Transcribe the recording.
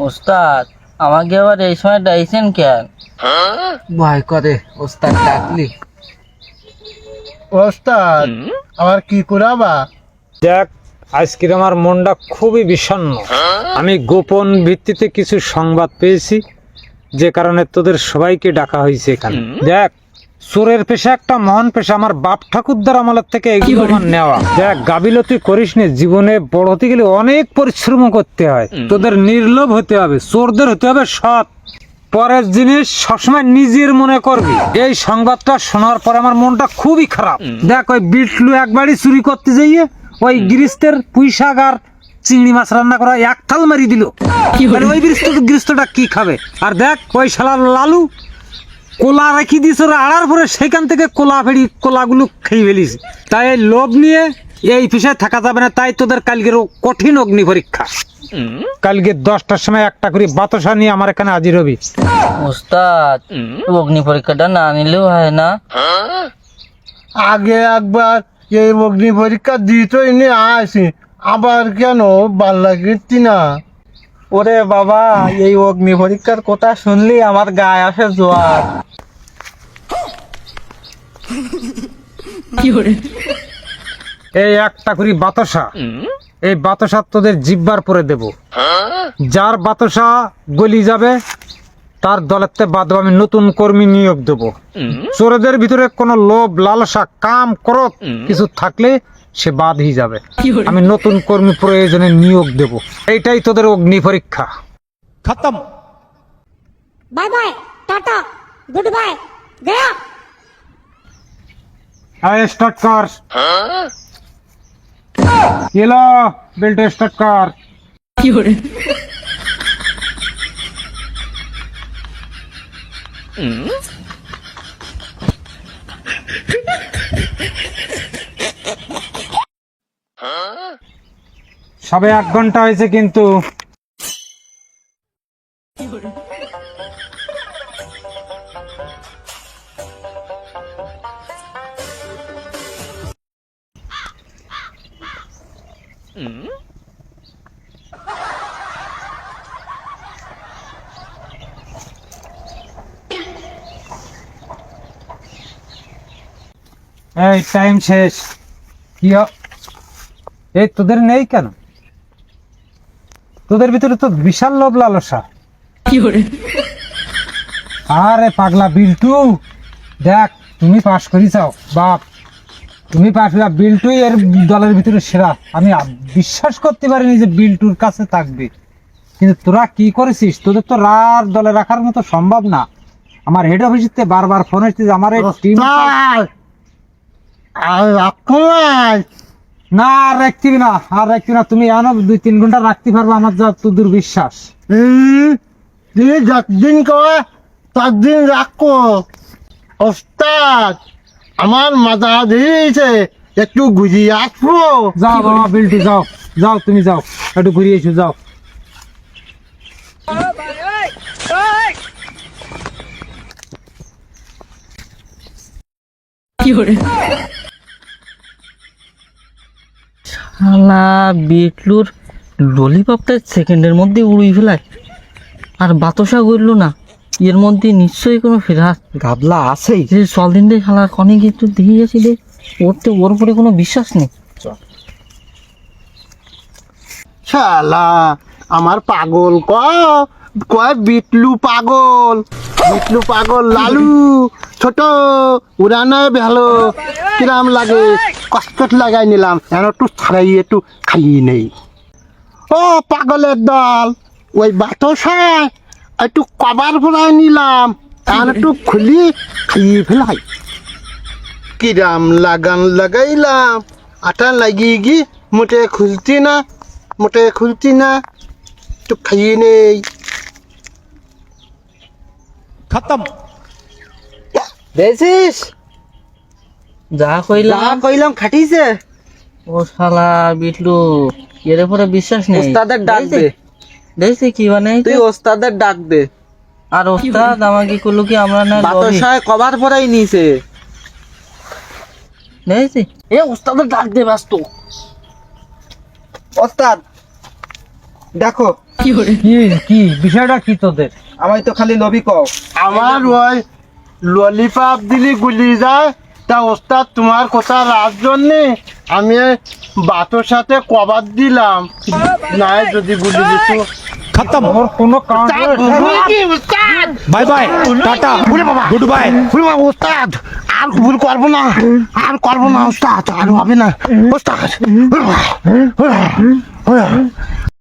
ওস্তাদ আমাকে আবার এই সময় ডাইছেন কেন? ভয় করে ওস্তাদ ডাকলি। ওস্তাদ আমার কি করাবা? দেখ, আজকের আমার মনটা খুবই বিষণ্ণ। আমি গোপন ভিত্তিতে কিছু সংবাদ পেয়েছি, যে কারণে তোদের সবাইকে ডাকা হয়েছে এখানে। দেখ, চোরের পেশা একটা মহান পেশা। আমার বাপ ঠাকুরদার আমলের থেকে এগুলো আমার নেওয়া। দেখ, গাবিলতি করিস নে। জীবনে বড় হতে গেলে অনেক পরিশ্রম করতে হয়। তোদের নির্লোভ হতে হবে, চোরদের হতে হবে সৎ। পরের জিনিস সবসময় নিজের মনে করবি। এই সংবাদটা শোনার পর আমার মনটা খুবই খারাপ। দেখ, ওই বিটলু একবারই চুরি করতে যাইয়ে ওই গৃহস্থের পুঁই শাক আর চিংড়ি মাছ রান্না করা এক থাল মারি দিল। ওই গৃহস্থটা কি খাবে? আর দেখ, ওই শালা লালু কোলা রেখে দিস ওরা আড়ার পরে, সেখান থেকে কোলাগুলো খেয়ে ফেলিস। তাই এই লোভ নিয়ে এই পেশায় থাকা যাবে না। তাই তোদের কালকের কঠিন অগ্নি পরীক্ষা। কালকে 10টার সময় একটা করে বাতাসা নিয়ে আমার এখানে হাজির হবি। ওস্তাদ অগ্নি পরীক্ষাটা না নিলেও হয় না? আগে একবার এই অগ্নি পরীক্ষা দিতেই নিয়ে আসি, আবার কেন ভাল লাগছি না? ওরে বাবা, এই অগ্নি পরীক্ষার কথা শুনলি আমার গায়ে আসে জোয়ার। এই একটা করে বাতাসা, এই বাতাসা তোদের জিব্বার পরে দেব। যার বাতাসা গলি যাবে তার দলেতে বাদ আমি নতুন কর্মী নিয়োগ দেব। চোরেদের ভিতরে কোনো লোভ লালসা কাম ক্রোধ কিছু থাকলে সে বাদ হয়ে যাবে। আমি নতুন কর্মী প্রয়োজনে নিয়োগ দেব। এইটাই তোদের অগ্নি পরীক্ষা। খতম। Bye bye tata good bye गया। স্টার্ট কর। এলো বেল্ট স্টার্ট কর। সবে 1 ঘন্টা হয়েছে কিন্তু। এই টাইম শেষ। কি এই তোদের নেই কেন? তোদের ভিতরে তো বিশাল লোভ লালসা। আরে পাগলা বিল্টু, দেখ তুমি পাস করি চাও বাপ, তুমি পাস করি। বিল্টুই এর দলের ভিতরে সেরা। আমি বিশ্বাস করতে পারিনি যে বিল্টুর কাছে থাকবে, কিন্তু তোরা কি করেছিস? তোদের তো রার দলে রাখার মতো সম্ভব না। আমার হেড অফিসে বারবার ফোন এসেছে আমার এই টিম। না আর রাখবি না, আর রাখবি না। তুমি আনো 2-3 ঘন্টা রাখতে পারবো, আমার যা তোদের বিশ্বাস। যতদিন কয় ততদিন রাখো ওস্তাদ। আমার মাথা দিয়েছে, একটু ঘুরিয়ে আসবো। যাও বাবা বিল্টু, যাও যাও, তুমি যাও একটু ঘুরিয়ে এসো, যাও। শালা বিটলুর ললিপপটা সেকেন্ডের মধ্যে উড়িয়ে ফেলায়, আর বাতাসা করলো না। এর মধ্যে নিশ্চয়ই কোনো ফেরাত গাবলা আছেই। যে চল দিন রে শালা অনেক একটু দিয়ে গেছি রে। ওর উপরে কোনো বিশ্বাস নেই। শালা আমার পাগল কয় বিটলু পাগল, বিটলু পাগল। লালু ছোট উড়ানো ভালো, কিরাম লাগে কষ্ট লাগাই নিলাম। এখন একটু ছাড়াই একটু খাইয়ে নেই। ও পাগলের দল, ওই বাতাসায় একটু কভার ভরাই নিলাম, এখন একটু খুলি খাইয়ে ফেলাই। কিরাম লাগাইলাম, আটা লাগিয়ে গিয়ে মোটে খুলতি না, একটু খাইয়ে নেই। খতম। দেখছিস যা যা কইলাম কইলাম খাটিছে। ও শালা বিটলু এর উপরে বিশ্বাস নেই। ওস্তাদের ডাক দে, দেখছি কি মানে তুই ওস্তাদের ডাক দে। আর ওস্তাদ আমাকে কইলো কি আমরা না বাতাসায় কভার ভরাই নিছে। দেখছি এ ওস্তাদের ডাক দে ব্যস্ত। ওস্তাদ দেখো কি কি বিষয়টা কি তোদের? আমায় তো খালি লবি কও। আমার ওই ললিপপ দিলি গুলি যায়, তা ওস্তাদ তোমার কথা রাত জন্যে আমি বাতর সাথে কবাদ দিলাম, নাই যদি গুলি দিত। খতম। ওর কোনো কারণ bye bye tata good bye. ওস্তাদ আর ভুল করবো না, আর করবো না ওস্তাদ, আর হবে না ওস্তাদ।